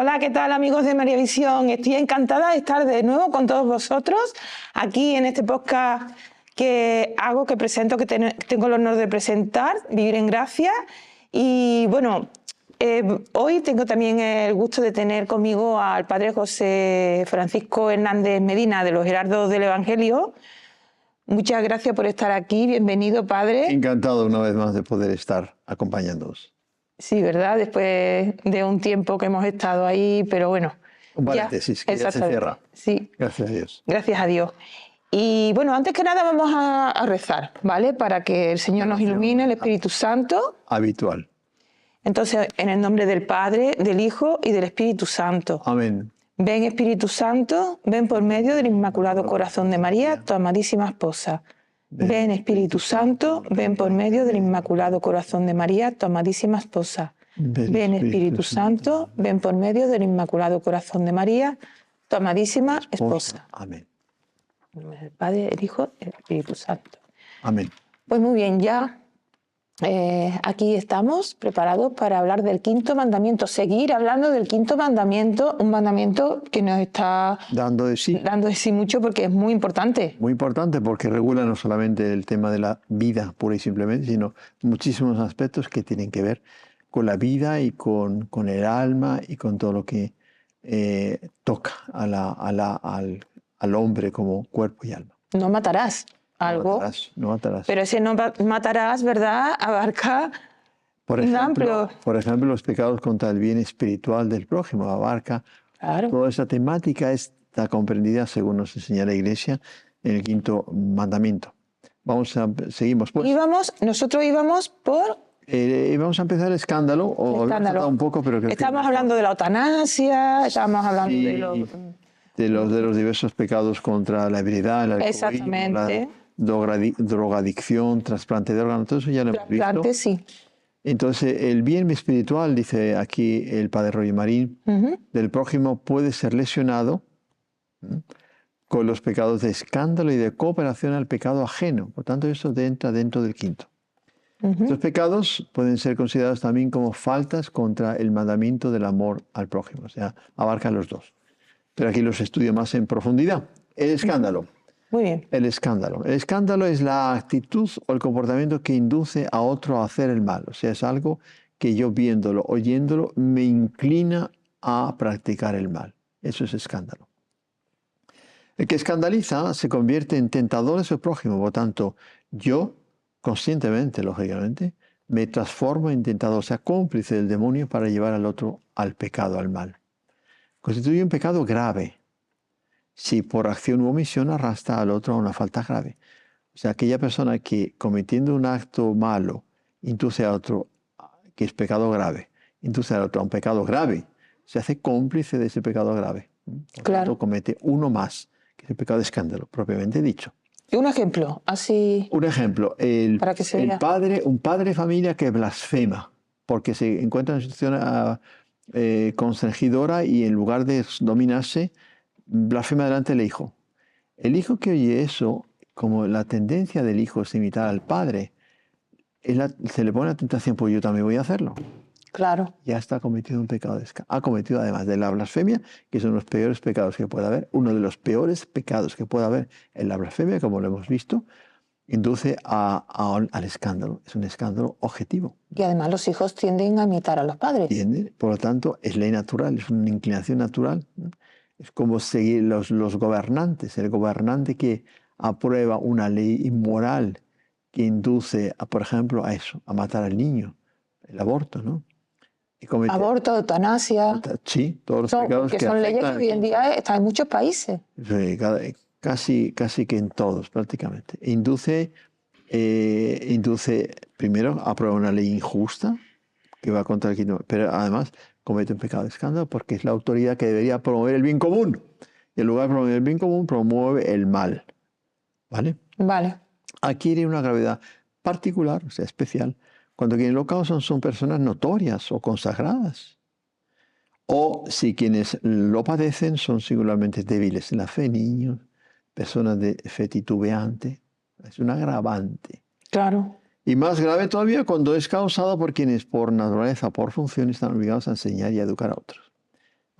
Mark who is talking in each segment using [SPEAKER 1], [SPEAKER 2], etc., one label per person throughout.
[SPEAKER 1] Hola, ¿qué tal amigos de María Visión? Estoy encantada de estar de nuevo con todos vosotros aquí en este podcast que hago, que presento, que tengo el honor de presentar, Vivir en Gracia. Y bueno, hoy tengo también el gusto de tener conmigo al padre José Francisco Hernández Medina de los Heraldos del Evangelio. Muchas gracias por estar aquí, bienvenido padre.
[SPEAKER 2] Encantado una vez más de poder estar acompañándoos.
[SPEAKER 1] Sí, ¿verdad? Después de un tiempo que hemos estado ahí, pero bueno.
[SPEAKER 2] Un paréntesis que ya se cierra.
[SPEAKER 1] Sí.
[SPEAKER 2] Gracias a Dios.
[SPEAKER 1] Gracias a Dios. Y bueno, antes que nada vamos a rezar, ¿vale? Para que el Señor nos ilumine, el Espíritu Santo.
[SPEAKER 2] Habitual.
[SPEAKER 1] Entonces, en el nombre del Padre, del Hijo y del Espíritu Santo.
[SPEAKER 2] Amén.
[SPEAKER 1] Ven, Espíritu Santo, ven por medio del Inmaculado Corazón de María, tu amadísima esposa. Ven, Espíritu Santo, ven por medio del Inmaculado Corazón de María, tu amadísima esposa. Ven, Espíritu Santo, ven por medio del Inmaculado Corazón de María, tu amadísima esposa.
[SPEAKER 2] Amén.
[SPEAKER 1] El Padre, el Hijo y el Espíritu Santo.
[SPEAKER 2] Amén.
[SPEAKER 1] Pues muy bien, ya aquí estamos preparados para hablar del quinto mandamiento, seguir hablando del quinto mandamiento, un mandamiento que nos está
[SPEAKER 2] dando de sí
[SPEAKER 1] mucho porque es muy importante.
[SPEAKER 2] Muy importante porque regula no solamente el tema de la vida pura y simplemente, sino muchísimos aspectos que tienen que ver con la vida y con el alma y con todo lo que toca al hombre como cuerpo y alma.
[SPEAKER 1] No matarás. Algo.
[SPEAKER 2] No matarás.
[SPEAKER 1] Pero ese no matarás, ¿verdad? Abarca
[SPEAKER 2] por ejemplo, los pecados contra el bien espiritual del prójimo. Abarca toda esa temática, está comprendida, según nos enseña la Iglesia, en el quinto mandamiento. Seguimos pues.
[SPEAKER 1] Nosotros íbamos por...
[SPEAKER 2] vamos a empezar el escándalo. Un poco, pero
[SPEAKER 1] estábamos hablando de la eutanasia, estábamos hablando
[SPEAKER 2] de los diversos pecados contra la ebriedad, el alcoholismo, la drogadicción, trasplante de órganos, todo eso ya lo hemos visto.
[SPEAKER 1] Sí.
[SPEAKER 2] Entonces, el bien espiritual, dice aquí el padre Roger Marín, del prójimo puede ser lesionado con los pecados de escándalo y de cooperación al pecado ajeno. Por tanto, eso entra dentro del quinto. Estos pecados pueden ser considerados también como faltas contra el mandamiento del amor al prójimo. O sea, abarcan los dos. Pero aquí los estudio más en profundidad. El escándalo.
[SPEAKER 1] Muy bien.
[SPEAKER 2] El escándalo. El escándalo es la actitud o el comportamiento que induce a otro a hacer el mal. O sea, es algo que yo viéndolo, oyéndolo, me inclina a practicar el mal. Eso es escándalo. El que escandaliza se convierte en tentador de su prójimo. Por tanto, yo, conscientemente, lógicamente, me transformo en tentador, o sea, cómplice del demonio para llevar al otro al pecado, al mal. Constituye un pecado grave si por acción u omisión arrastra al otro a una falta grave. O sea, aquella persona que cometiendo un acto malo induce a otro, que es pecado grave, induce al otro a un pecado grave, se hace cómplice de ese pecado grave. Por tanto, comete uno más, que es el pecado de escándalo, propiamente dicho.
[SPEAKER 1] ¿Y un ejemplo? Así.
[SPEAKER 2] Un ejemplo, un padre de familia que blasfema, porque se encuentra en una situación constrangidora y en lugar de dominarse, blasfema delante del hijo. El hijo que oye eso, como la tendencia del hijo es imitar al padre, se le pone la tentación, pues yo también voy a hacerlo.
[SPEAKER 1] Claro.
[SPEAKER 2] Ya está cometido un pecado de escándalo. Ha cometido, además de la blasfemia, que son los peores pecados que puede haber, uno de los peores pecados que puede haber en la blasfemia, como lo hemos visto, induce al escándalo. Es un escándalo objetivo.
[SPEAKER 1] Y además los hijos tienden a imitar a los padres.
[SPEAKER 2] Por lo tanto, es ley natural, es una inclinación natural. Es como seguir los gobernantes. El gobernante que aprueba una ley inmoral que induce, por ejemplo, a eso, a matar al niño, el aborto, ¿no?
[SPEAKER 1] Aborto, eutanasia.
[SPEAKER 2] Sí, todos los pecados
[SPEAKER 1] que son leyes que hoy en día están en muchos países.
[SPEAKER 2] Sí, casi que en todos, prácticamente. Induce, primero, aprueba una ley injusta que va contra el quinto, pero además comete un pecado de escándalo porque es la autoridad que debería promover el bien común. Y en lugar de promover el bien común, promueve el mal. ¿Vale?
[SPEAKER 1] Vale.
[SPEAKER 2] Adquiere una gravedad particular, o sea, especial, cuando quienes lo causan son personas notorias o consagradas. O si quienes lo padecen son singularmente débiles en la fe, niños, personas de fe titubeante. Es un agravante.
[SPEAKER 1] Claro.
[SPEAKER 2] Y más grave todavía cuando es causado por quienes por naturaleza, por función, están obligados a enseñar y a educar a otros.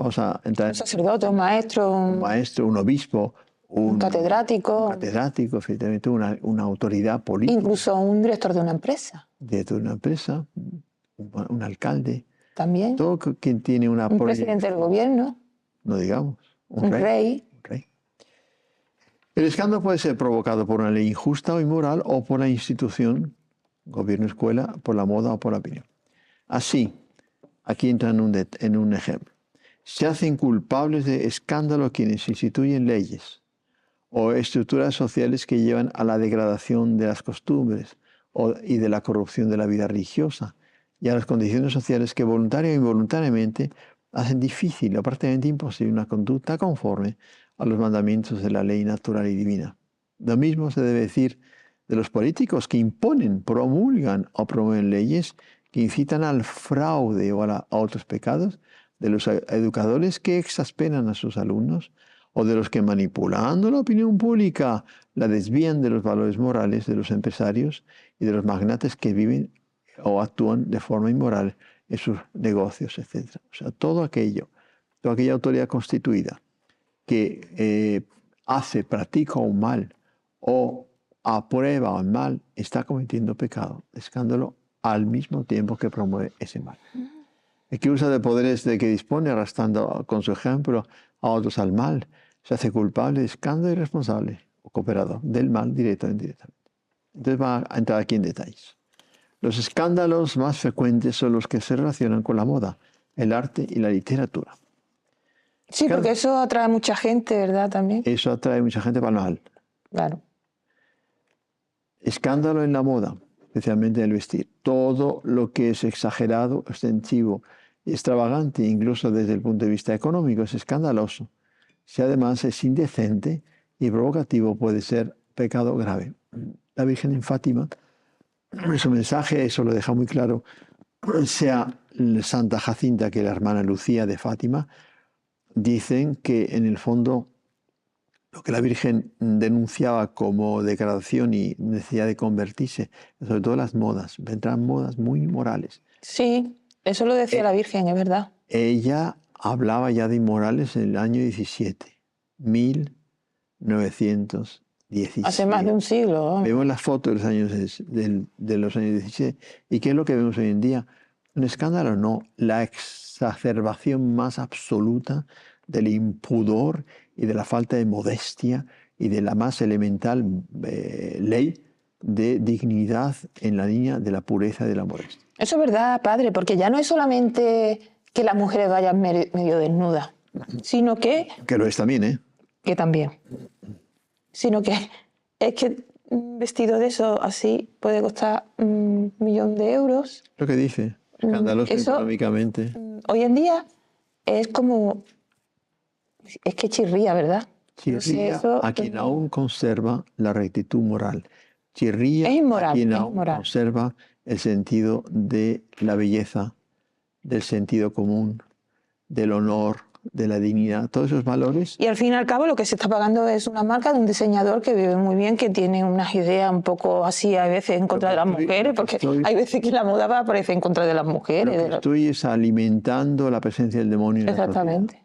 [SPEAKER 2] Vamos a entrar
[SPEAKER 1] Un sacerdote, un maestro,
[SPEAKER 2] un maestro, un obispo,
[SPEAKER 1] un catedrático,
[SPEAKER 2] catedrático, efectivamente, una autoridad política,
[SPEAKER 1] incluso un director de una empresa
[SPEAKER 2] director de una empresa, un alcalde,
[SPEAKER 1] también,
[SPEAKER 2] todo quien tiene una
[SPEAKER 1] un presidente del gobierno,
[SPEAKER 2] no digamos,
[SPEAKER 1] un rey.
[SPEAKER 2] un rey. El escándalo puede ser provocado por una ley injusta o inmoral o por la institución, gobierno, escuela, por la moda o por la opinión. Así, aquí entra en un ejemplo. Se hacen culpables de escándalo quienes instituyen leyes o estructuras sociales que llevan a la degradación de las costumbres y de la corrupción de la vida religiosa y a las condiciones sociales que voluntaria o involuntariamente hacen difícil o prácticamente imposible una conducta conforme a los mandamientos de la ley natural y divina. Lo mismo se debe decir de los políticos que imponen, promulgan o promueven leyes que incitan al fraude o a otros pecados, de los educadores que exasperan a sus alumnos, o de los que manipulando la opinión pública la desvían de los valores morales de los empresarios y de los magnates que viven o actúan de forma inmoral en sus negocios, etc. O sea, toda aquella autoridad constituida que practica un mal o aprueba un mal, está cometiendo pecado, escándalo, al mismo tiempo que promueve ese mal. El que usa de poderes de que dispone, arrastrando con su ejemplo a otros al mal, se hace culpable de escándalo y responsable o cooperador del mal directo o indirectamente. Entonces va a entrar aquí en detalles. Los escándalos más frecuentes son los que se relacionan con la moda, el arte y la literatura.
[SPEAKER 1] Sí, porque eso atrae a mucha gente, ¿verdad? También.
[SPEAKER 2] Eso atrae a mucha gente para el mal.
[SPEAKER 1] Claro.
[SPEAKER 2] Escándalo en la moda, especialmente en el vestir. Todo lo que es exagerado, extensivo y extravagante, incluso desde el punto de vista económico, es escandaloso. Si además es indecente y provocativo, puede ser pecado grave. La Virgen en Fátima, en su mensaje, eso lo deja muy claro, sea Santa Jacinta que la hermana Lucía de Fátima, dicen que en el fondo lo que la Virgen denunciaba como degradación y necesidad de convertirse, sobre todo las modas, vendrán modas muy morales.
[SPEAKER 1] Sí, eso lo decía la Virgen, es verdad.
[SPEAKER 2] Ella hablaba ya de inmorales en el año 17, 1917.
[SPEAKER 1] Hace más de un siglo.
[SPEAKER 2] Vemos las fotos de los años, de los años 17. ¿Y qué es lo que vemos hoy en día? Un escándalo, no, la exacerbación más absoluta del impudor y de la falta de modestia y de la más elemental ley de dignidad en la línea de la pureza y de la modestia.
[SPEAKER 1] Eso es verdad, padre, porque ya no es solamente que las mujeres vayan medio desnudas, sino que...
[SPEAKER 2] Que lo es también, ¿eh?
[SPEAKER 1] Que también. Sino que es que un vestido de eso así puede costar 1.000.000 de euros.
[SPEAKER 2] Lo que dice, escandaloso económicamente.
[SPEAKER 1] Hoy en día es como... Es que chirría, ¿verdad?
[SPEAKER 2] Chirría eso, a quien aún conserva la rectitud moral. Chirría
[SPEAKER 1] es inmoral,
[SPEAKER 2] a quien aún conserva el sentido de la belleza, del sentido común, del honor, de la dignidad, todos esos valores.
[SPEAKER 1] Y al fin y al cabo lo que se está pagando es una marca de un diseñador que vive muy bien, que tiene unas ideas un poco así a veces en contra de las mujeres, porque hay veces que la moda va a aparecer en contra de las mujeres.
[SPEAKER 2] Lo que estoy es alimentando la presencia del demonio en la sociedad.
[SPEAKER 1] Exactamente.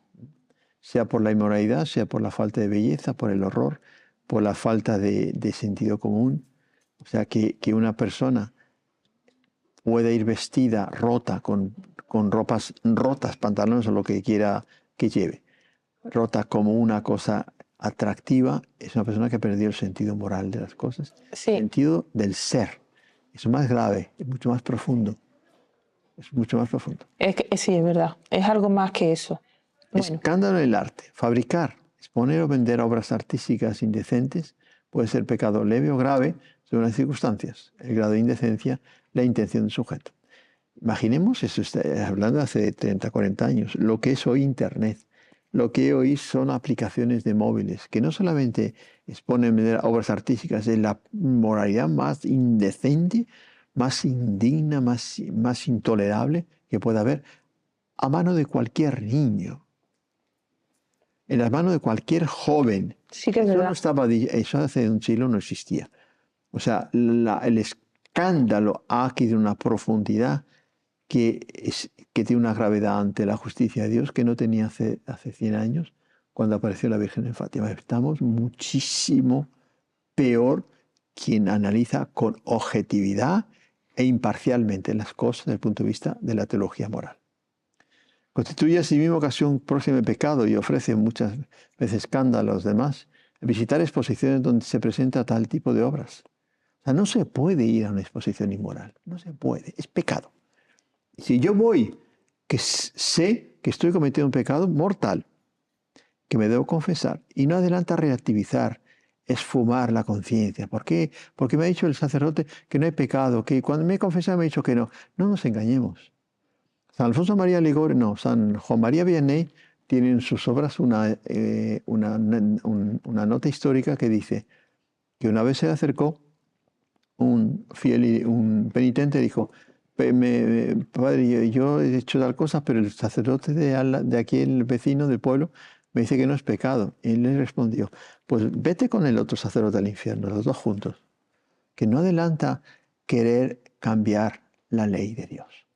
[SPEAKER 2] Sea por la inmoralidad, sea por la falta de belleza, por el horror, por la falta de sentido común. O sea, que una persona pueda ir vestida, rota, con ropas rotas, pantalones o lo que quiera que lleve, rota como una cosa atractiva, es una persona que ha perdido el sentido moral de las cosas,
[SPEAKER 1] sí.
[SPEAKER 2] El sentido del ser. Es más grave, es mucho más profundo. Es mucho más profundo.
[SPEAKER 1] Es que, sí, es verdad. Es algo más que eso.
[SPEAKER 2] Bueno. Escándalo en el arte. Fabricar, exponer o vender obras artísticas indecentes puede ser pecado leve o grave según las circunstancias, el grado de indecencia, la intención del sujeto. Imaginemos, eso está hablando de hace 30, 40 años, lo que es hoy Internet, lo que hoy son aplicaciones de móviles, que no solamente exponen obras artísticas, es la moralidad más indecente, más indigna, más intolerable que pueda haber, a mano de cualquier niño, en las manos de cualquier joven.
[SPEAKER 1] Sí que es verdad.
[SPEAKER 2] Eso hace un siglo no existía. O sea, el escándalo ha adquirido una profundidad que tiene una gravedad ante la justicia de Dios que no tenía hace 100 años cuando apareció la Virgen en Fátima. Estamos muchísimo peor quien analiza con objetividad e imparcialmente las cosas desde el punto de vista de la teología moral. Constituye asimismo ocasión próxima de pecado y ofrece muchas veces escándalo a los demás visitar exposiciones donde se presenta tal tipo de obras. O sea, no se puede ir a una exposición inmoral, no se puede, es pecado. Si yo voy, que sé que estoy cometiendo un pecado mortal, que me debo confesar, y no adelanta relativizar, esfumar la conciencia. ¿Por qué? Porque me ha dicho el sacerdote que no hay pecado, que cuando me he confesado me ha dicho que no. No nos engañemos. San Alfonso María Ligor, no, San Juan María Vianney tiene en sus obras una nota histórica que dice que una vez se le acercó un fiel, un penitente, dijo: padre, yo he hecho tal cosa, pero el sacerdote de aquí, el vecino del pueblo, me dice que no es pecado. Y él le respondió: pues vete con el otro sacerdote al infierno, los dos juntos. Que no adelanta querer cambiar la ley de Dios.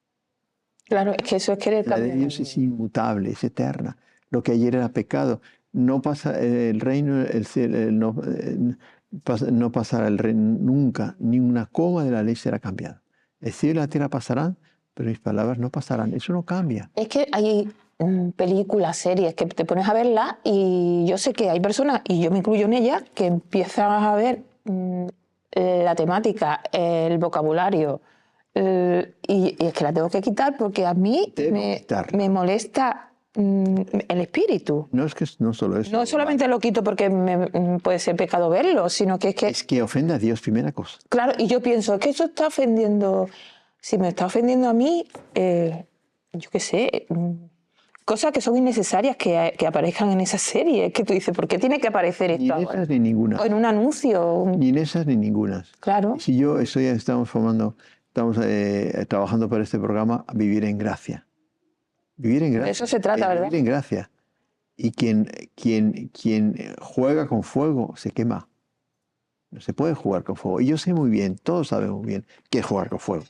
[SPEAKER 1] Claro, es que eso es querer cambiar.
[SPEAKER 2] La ley de Dios es inmutable, es eterna. Lo que ayer era pecado, no pasa el reino, el cielo, no pasará el reino nunca, ni una coma de la ley será cambiada. El cielo y la tierra pasarán, pero mis palabras no pasarán. Eso no cambia.
[SPEAKER 1] Es que hay películas, series que te pones a verlas y yo sé que hay personas, y yo me incluyo en ellas, que empiezan a ver la temática, el vocabulario, y es que la tengo que quitar porque a mí me molesta el espíritu.
[SPEAKER 2] No es que no solo eso.
[SPEAKER 1] No solamente lo quito porque puede ser pecado verlo, sino que es que...
[SPEAKER 2] Es que ofende a Dios, primera cosa.
[SPEAKER 1] Claro, y yo pienso, es que eso está ofendiendo... Si me está ofendiendo a mí, yo qué sé, cosas que son innecesarias que aparezcan en esa serie. Es que tú dices, ¿por qué tiene que aparecer esto
[SPEAKER 2] ahora? Ni en esas ni ninguna.
[SPEAKER 1] O en un anuncio.
[SPEAKER 2] Ni en esas ni ninguna.
[SPEAKER 1] Claro.
[SPEAKER 2] Si estamos trabajando para este programa, Vivir en Gracia. Vivir en gracia.
[SPEAKER 1] De eso se trata, ¿verdad?
[SPEAKER 2] Vivir en gracia. Y quien juega con fuego se quema. No se puede jugar con fuego. Y yo sé muy bien, todos saben muy bien qué es jugar con fuego.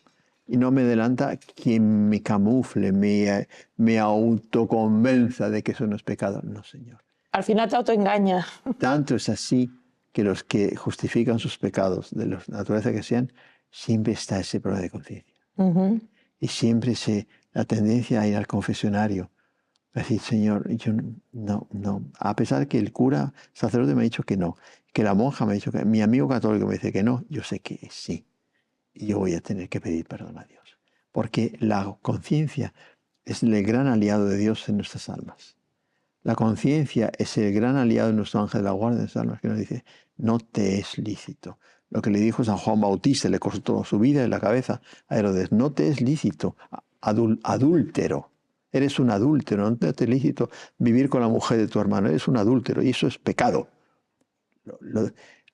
[SPEAKER 2] Y no me adelanta quien me camufle, me autoconvenza de que eso no es pecado. No, Señor.
[SPEAKER 1] Al final te autoengaña.
[SPEAKER 2] Tanto es así que los que justifican sus pecados, de la naturaleza que sean, siempre está ese problema de conciencia. Y siempre la tendencia a ir al confesionario, a decir: Señor, yo no. A pesar de que el cura sacerdote me ha dicho que no, que la monja me ha dicho que, mi amigo católico me dice que no, yo sé que sí. Y yo voy a tener que pedir perdón a Dios. Porque la conciencia es el gran aliado de Dios en nuestras almas. La conciencia es el gran aliado de nuestro ángel de la guardia de nuestras almas, que nos dice: no te es lícito. Lo que le dijo San Juan Bautista, le costó su vida en la cabeza a Herodes: no te es lícito, adúltero. Eres un adúltero, no te es lícito vivir con la mujer de tu hermano, eres un adúltero y eso es pecado.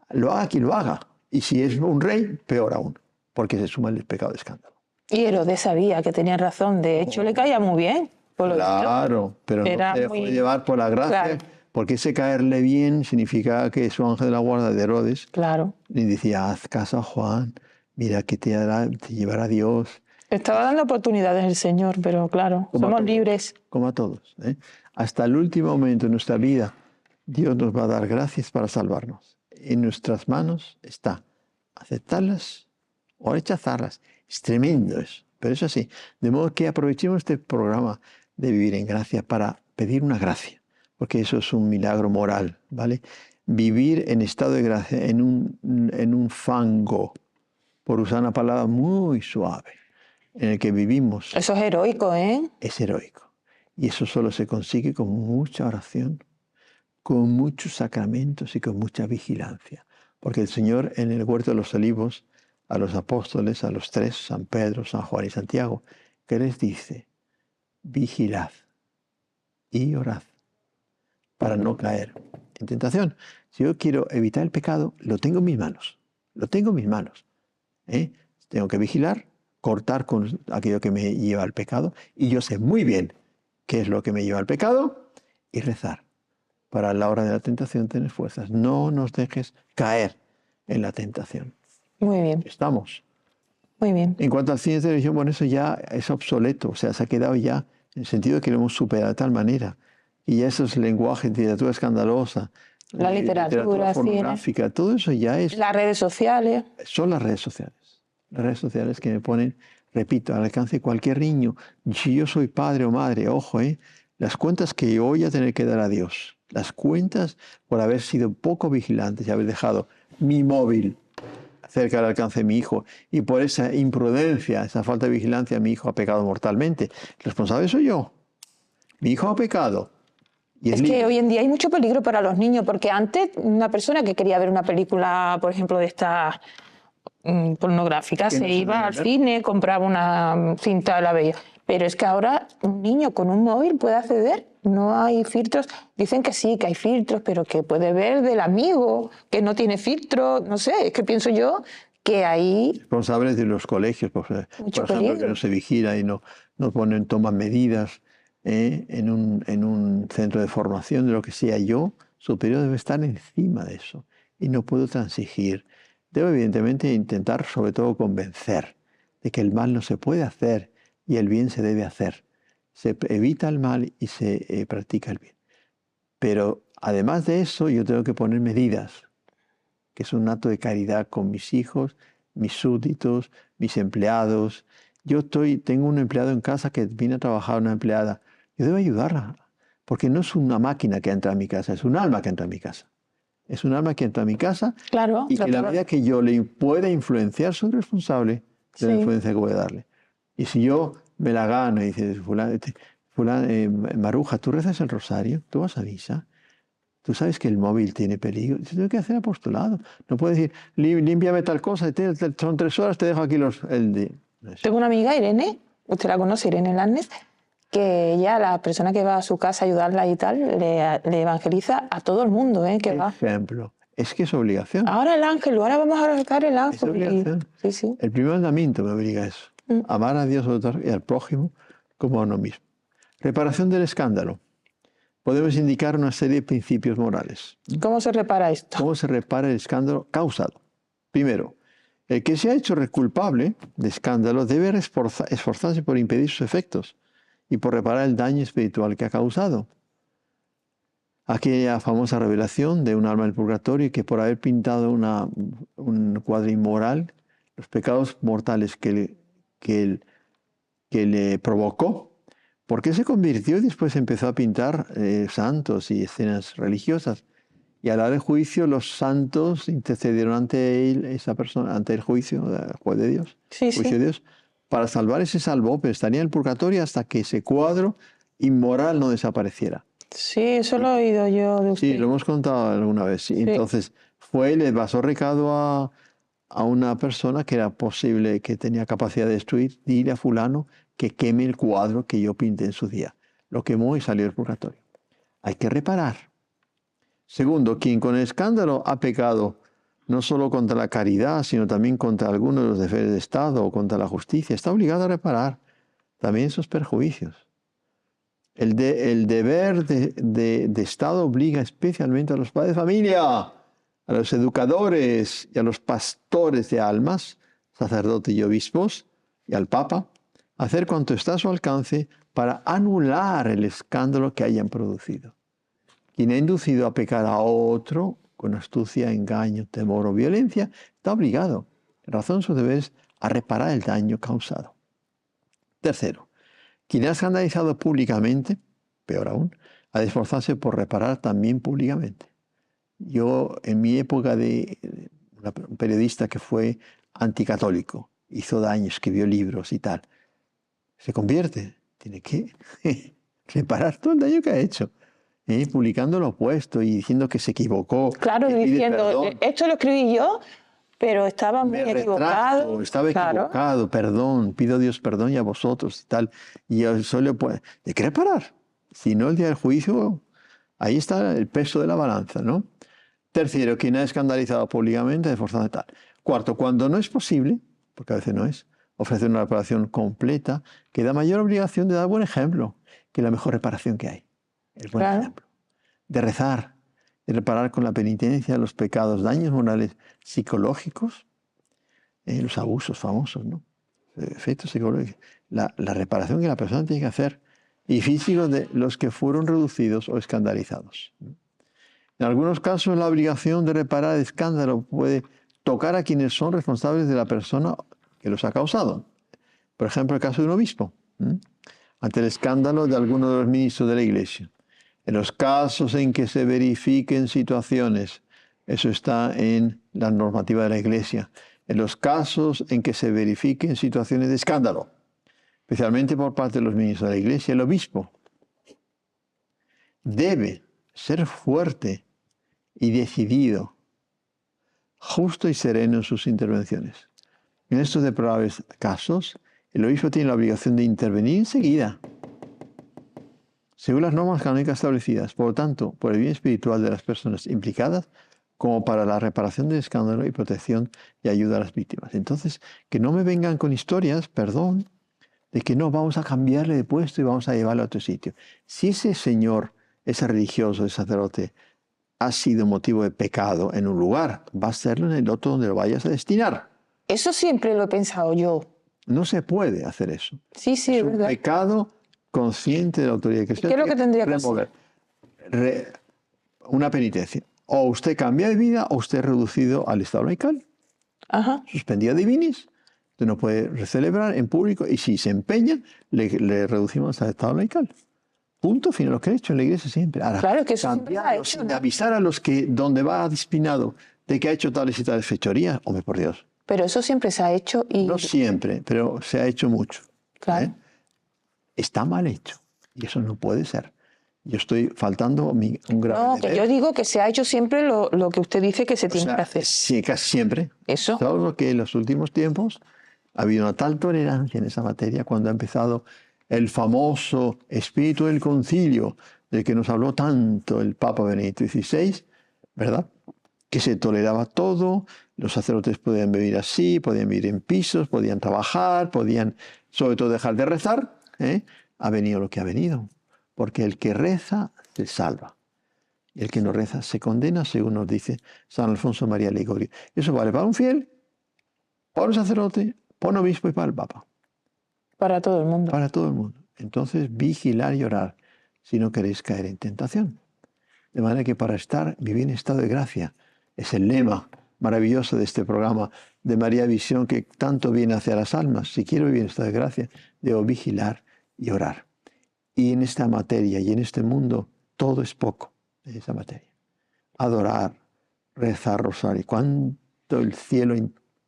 [SPEAKER 2] Lo haga quien lo haga. Y si es un rey, peor aún, porque se suma el pecado de escándalo.
[SPEAKER 1] Y Herodes sabía que tenía razón, de hecho le caía muy bien.
[SPEAKER 2] Claro, pero no se dejó llevar por la gracia, claro. Porque ese caerle bien significaba que su ángel de la guarda de Herodes le decía: haz caso a Juan, mira que te llevará Dios.
[SPEAKER 1] Estaba dando oportunidades el Señor, pero claro, somos libres.
[SPEAKER 2] Como a todos. Hasta el último momento de nuestra vida, Dios nos va a dar gracias para salvarnos. En nuestras manos está aceptarlas o rechazarlas. Es tremendo eso, pero es así. De modo que aprovechemos este programa de Vivir en Gracia para pedir una gracia, porque eso es un milagro moral, ¿vale? Vivir en estado de gracia, en un fango, por usar una palabra muy suave, en el que vivimos.
[SPEAKER 1] Eso es heroico, ¿eh?
[SPEAKER 2] Es heroico. Y eso solo se consigue con mucha oración, con muchos sacramentos y con mucha vigilancia. Porque el Señor en el Huerto de los Olivos, a los apóstoles, a los tres, San Pedro, San Juan y Santiago, ¿qué les dice? Vigilad y orad para no caer en tentación. Si yo quiero evitar el pecado, lo tengo en mis manos. Lo tengo en mis manos. Tengo que vigilar, cortar con aquello que me lleva al pecado, y yo sé muy bien qué es lo que me lleva al pecado, y rezar para a la hora de la tentación tener fuerzas. No nos dejes caer en la tentación.
[SPEAKER 1] Muy bien.
[SPEAKER 2] Estamos.
[SPEAKER 1] Muy bien.
[SPEAKER 2] En cuanto al cine y televisión, bueno, eso ya es obsoleto, o sea, se ha quedado ya en el sentido de que lo hemos superado de tal manera. Y ya esos lenguajes, literatura escandalosa,
[SPEAKER 1] La literatura, cine,
[SPEAKER 2] pornográfica, todo eso ya es,
[SPEAKER 1] las redes sociales.
[SPEAKER 2] son las redes sociales. Las redes sociales que me ponen, repito, al alcance de cualquier niño. Si yo soy padre o madre, ojo, las cuentas que yo voy a tener que dar a Dios, las cuentas por haber sido poco vigilantes y haber dejado mi móvil cerca del alcance de mi hijo, y por esa imprudencia, esa falta de vigilancia, mi hijo ha pecado mortalmente. El responsable soy yo. Mi hijo ha pecado. Y
[SPEAKER 1] Es que hoy en día hay mucho peligro para los niños, porque antes una persona que quería ver una película, por ejemplo, de estas pornográficas, se iba al cine, compraba una cinta de la veía. Pero es que ahora un niño con un móvil puede acceder, no hay filtros. Dicen que sí, que hay filtros, pero que puede ver del amigo, que no tiene filtro, no sé, es que pienso yo que hay...
[SPEAKER 2] Responsables de los colegios, por ejemplo,
[SPEAKER 1] peligro.
[SPEAKER 2] que no se vigila y no toman medidas en un centro de formación, de lo que sea. Yo, superior, debe estar encima de eso y no puedo transigir. Debo evidentemente intentar sobre todo convencer de que el mal no se puede hacer y el bien se debe hacer. Se evita el mal y se practica el bien. Pero además de eso yo tengo que poner medidas, que es un acto de caridad con mis hijos, mis súbditos, mis empleados. Tengo un empleado en casa que viene a trabajar, una empleada. Yo debo ayudarla, porque no es una máquina que entra a mi casa, es un alma que entra a mi casa. Es un alma que entra a mi casa,
[SPEAKER 1] Claro,
[SPEAKER 2] y que la medida que yo le pueda influenciar, soy responsable de la influencia que voy a darle. Y si yo me la gano y dices, Maruja, ¿tú rezas el rosario? ¿Tú vas a misa? Tú sabes que el móvil tiene peligro. Yo tengo que hacer apostolado. No puedo decir, límpiame tal cosa, son 3 horas, te dejo aquí el día.
[SPEAKER 1] Tengo una amiga, Irene, usted la conoce, Irene Lanes, que ella, la persona que va a su casa a ayudarla y tal, le evangeliza a todo el mundo, que va.
[SPEAKER 2] Ejemplo. Es que es obligación.
[SPEAKER 1] Ahora el ángel, ahora vamos a rezar el ángel.
[SPEAKER 2] Es obligación.
[SPEAKER 1] Sí, sí.
[SPEAKER 2] El primer mandamiento me obliga a eso. Amar a Dios y al prójimo como a uno mismo. Reparación del escándalo. Podemos indicar una serie de principios morales.
[SPEAKER 1] ¿Cómo se repara esto?
[SPEAKER 2] ¿Cómo se repara el escándalo causado? Primero, el que se ha hecho culpable de escándalo debe esforzarse por impedir sus efectos y por reparar el daño espiritual que ha causado. Aquella famosa revelación de un alma del purgatorio que por haber pintado un cuadro inmoral, los pecados mortales que le provocó, ¿por qué se convirtió y después empezó a pintar santos y escenas religiosas? Y a la hora del juicio, los santos intercedieron ante él, esa persona, ante el juicio de Dios, de Dios, para salvar ese salvo, pero estaría en el purgatorio hasta que ese cuadro inmoral no desapareciera.
[SPEAKER 1] Sí, eso lo he oído yo de usted.
[SPEAKER 2] Sí, lo hemos contado alguna vez. Sí. Entonces, le pasó recado a una persona que era posible, que tenía capacidad de destruir, dile a fulano que queme el cuadro que yo pinté en su día. Lo quemó y salió del purgatorio. Hay que reparar. Segundo, quien con el escándalo ha pecado no solo contra la caridad, sino también contra algunos de los deberes de Estado o contra la justicia, está obligado a reparar también esos perjuicios. El deber de Estado obliga especialmente a los padres de familia, a los educadores y a los pastores de almas, sacerdotes y obispos, y al Papa, a hacer cuanto está a su alcance para anular el escándalo que hayan producido. Quien ha inducido a pecar a otro con astucia, engaño, temor o violencia, está obligado, en razón de sus deberes, a reparar el daño causado. Tercero, quien ha escandalizado públicamente, peor aún, ha de esforzarse por reparar también públicamente. Yo, en mi época de un periodista que fue anticatólico, hizo daño, escribió libros y tal, se convierte, tiene que reparar todo el daño que ha hecho, publicando lo opuesto y diciendo que se equivocó.
[SPEAKER 1] Claro, diciendo, esto lo escribí yo, pero estaba muy equivocado.
[SPEAKER 2] Estaba equivocado, perdón, pido a Dios perdón y a vosotros y tal. Y solo puede, ¿de qué reparar? Si no, el día del juicio, ahí está el peso de la balanza, ¿no? Tercero, quien ha escandalizado públicamente, de forzado y tal. Cuarto, cuando no es posible, porque a veces no es, ofrecer una reparación completa, queda mayor obligación de dar buen ejemplo, que es la mejor reparación que hay. El buen ejemplo. De rezar, de reparar con la penitencia los pecados, daños morales psicológicos, los abusos famosos, ¿no? efectos psicológicos, la reparación que la persona tiene que hacer, y físicos de los que fueron reducidos o escandalizados. En algunos casos, la obligación de reparar el escándalo puede tocar a quienes son responsables de la persona que los ha causado. Por ejemplo, el caso de un obispo, ante el escándalo de alguno de los ministros de la Iglesia. En los casos en que se verifiquen situaciones, eso está en la normativa de la Iglesia, en los casos en que se verifiquen situaciones de escándalo, especialmente por parte de los ministros de la Iglesia, el obispo debe ser fuerte y decidido, justo y sereno en sus intervenciones. En estos deplorables casos, el obispo tiene la obligación de intervenir enseguida, según las normas canónicas establecidas, por lo tanto, por el bien espiritual de las personas implicadas, como para la reparación del escándalo y protección y ayuda a las víctimas. Entonces, que no me vengan con historias, perdón, de que no, vamos a cambiarle de puesto y vamos a llevarlo a otro sitio. Si ese señor, ese religioso, ese sacerdote, ha sido motivo de pecado en un lugar, va a serlo en el otro donde lo vayas a destinar.
[SPEAKER 1] Eso siempre lo he pensado yo.
[SPEAKER 2] No se puede hacer eso.
[SPEAKER 1] Sí, sí,
[SPEAKER 2] es
[SPEAKER 1] es
[SPEAKER 2] un
[SPEAKER 1] verdad.
[SPEAKER 2] pecado consciente de la autoridad eclesiástica.
[SPEAKER 1] ¿Qué es lo que tendría que
[SPEAKER 2] remover una penitencia. O usted cambia de vida o usted es reducido al estado laical.
[SPEAKER 1] Ajá.
[SPEAKER 2] Suspendida divinis. Usted no puede celebrar en público y si se empeña, le reducimos al estado laical. Punto final, lo que ha hecho en la iglesia siempre. Ahora,
[SPEAKER 1] Claro, es que eso siempre se ha hecho,
[SPEAKER 2] sin
[SPEAKER 1] ¿no?
[SPEAKER 2] avisar a los que donde va disciplinado de que ha hecho tales y tales fechorías, hombre, por Dios.
[SPEAKER 1] Pero eso siempre se ha hecho y...
[SPEAKER 2] No siempre, pero se ha hecho mucho.
[SPEAKER 1] Claro.
[SPEAKER 2] Está mal hecho y eso no puede ser. Yo estoy faltando un grave
[SPEAKER 1] No, que
[SPEAKER 2] deber.
[SPEAKER 1] yo digo que se ha hecho siempre lo que usted dice que se tiene que hacer.
[SPEAKER 2] Sí, casi siempre.
[SPEAKER 1] Eso.
[SPEAKER 2] Solo que en los últimos tiempos ha habido una tal tolerancia en esa materia cuando ha empezado el famoso espíritu del concilio del que nos habló tanto el Papa Benedicto XVI, ¿verdad? Que se toleraba todo, los sacerdotes podían vivir así, podían vivir en pisos, podían trabajar, podían sobre todo dejar de rezar. Ha venido lo que ha venido, porque el que reza se salva. Y el que no reza se condena, según nos dice San Alfonso María Ligorio. Eso vale para un fiel, para un sacerdote, para un obispo y para el Papa.
[SPEAKER 1] Para todo el mundo.
[SPEAKER 2] Para todo el mundo. Entonces, vigilar y orar si no queréis caer en tentación. De manera que para vivir en estado de gracia, es el lema maravilloso de este programa de María Visión que tanto viene hacia las almas. Si quiero vivir en estado de gracia, debo vigilar y orar. Y en esta materia y en este mundo, todo es poco en esa materia. Adorar, rezar rosario. Cuánto el cielo ha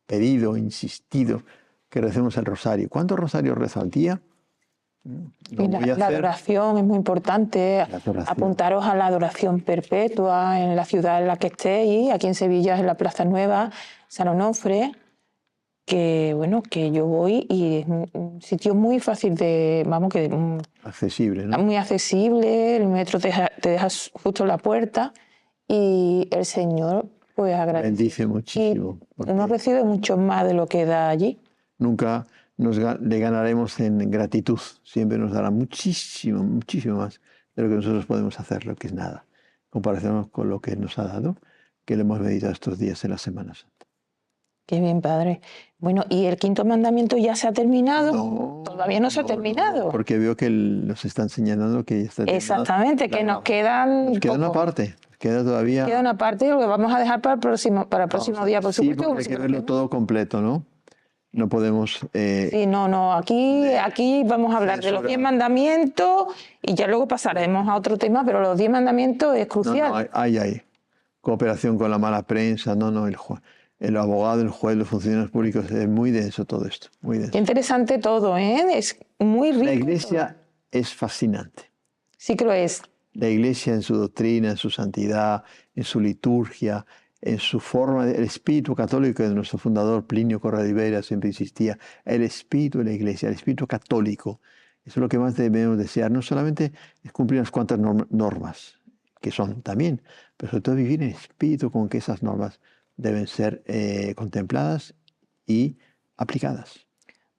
[SPEAKER 2] pedido, insistido que recemos el rosario. ¿Cuántos rosarios rezo al día?
[SPEAKER 1] Y la adoración es muy importante. Apuntaros a la adoración perpetua en la ciudad en la que estéis. Aquí en Sevilla es en la Plaza Nueva, San Onofre, que bueno, que yo voy y es un sitio muy fácil de, vamos, que
[SPEAKER 2] accesible, ¿no?
[SPEAKER 1] Muy accesible. El metro te deja justo en la puerta y el Señor pues agradece.
[SPEAKER 2] Bendice muchísimo.
[SPEAKER 1] Uno recibe mucho más de lo que da allí.
[SPEAKER 2] Nunca le ganaremos en gratitud. Siempre nos dará muchísimo, muchísimo más de lo que nosotros podemos hacer, lo que es nada. En comparación con lo que nos ha dado, que le hemos meditado estos días en la Semana Santa.
[SPEAKER 1] Qué bien, padre. Bueno, ¿y el quinto mandamiento ya se ha terminado?
[SPEAKER 2] No,
[SPEAKER 1] todavía no se ha terminado.
[SPEAKER 2] No, porque veo que nos están señalando que ya está terminado.
[SPEAKER 1] Exactamente, que nos quedan...
[SPEAKER 2] Nos queda una parte. Queda todavía...
[SPEAKER 1] Queda una parte y lo vamos a dejar para el próximo día, por supuesto.
[SPEAKER 2] Sí, porque hay que verlo todo completo, ¿no? No podemos...
[SPEAKER 1] Sí, no. Aquí vamos a hablar de los 10 mandamientos y ya luego pasaremos a otro tema, pero los 10 mandamientos es crucial.
[SPEAKER 2] No, hay. Cooperación con la mala prensa, el abogado, el juez, los funcionarios públicos, es muy denso todo esto, muy denso.
[SPEAKER 1] Qué interesante todo, ¿eh? Es muy rico.
[SPEAKER 2] La Iglesia es fascinante.
[SPEAKER 1] Sí que lo es.
[SPEAKER 2] La Iglesia en su doctrina, en su santidad, en su liturgia, en su forma, el espíritu católico de nuestro fundador Plinio Correa de Ribera siempre insistía, el espíritu de la Iglesia, el espíritu católico. Eso es lo que más debemos desear. No solamente es cumplir unas cuantas normas, que son también, pero sobre todo vivir en espíritu con que esas normas deben ser contempladas y aplicadas.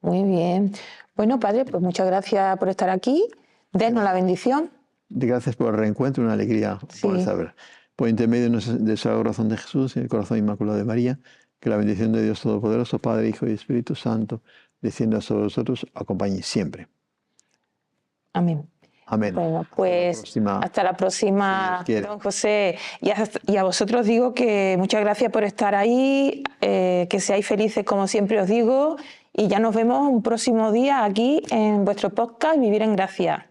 [SPEAKER 1] Muy bien. Bueno, padre, pues muchas gracias por estar aquí. Denos la bendición.
[SPEAKER 2] Gracias por el reencuentro, una alegría poder saber. Por intermedio del Sagrado Corazón de Jesús y el Corazón Inmaculado de María, Que la bendición de Dios Todopoderoso, Padre, Hijo y Espíritu Santo, descienda sobre vosotros, acompañe siempre.
[SPEAKER 1] Amén.
[SPEAKER 2] Amén.
[SPEAKER 1] Bueno, pues hasta la próxima, don José. Y a vosotros digo que muchas gracias por estar ahí, que seáis felices como siempre os digo, y ya nos vemos un próximo día aquí en vuestro podcast Vivir en Gracia.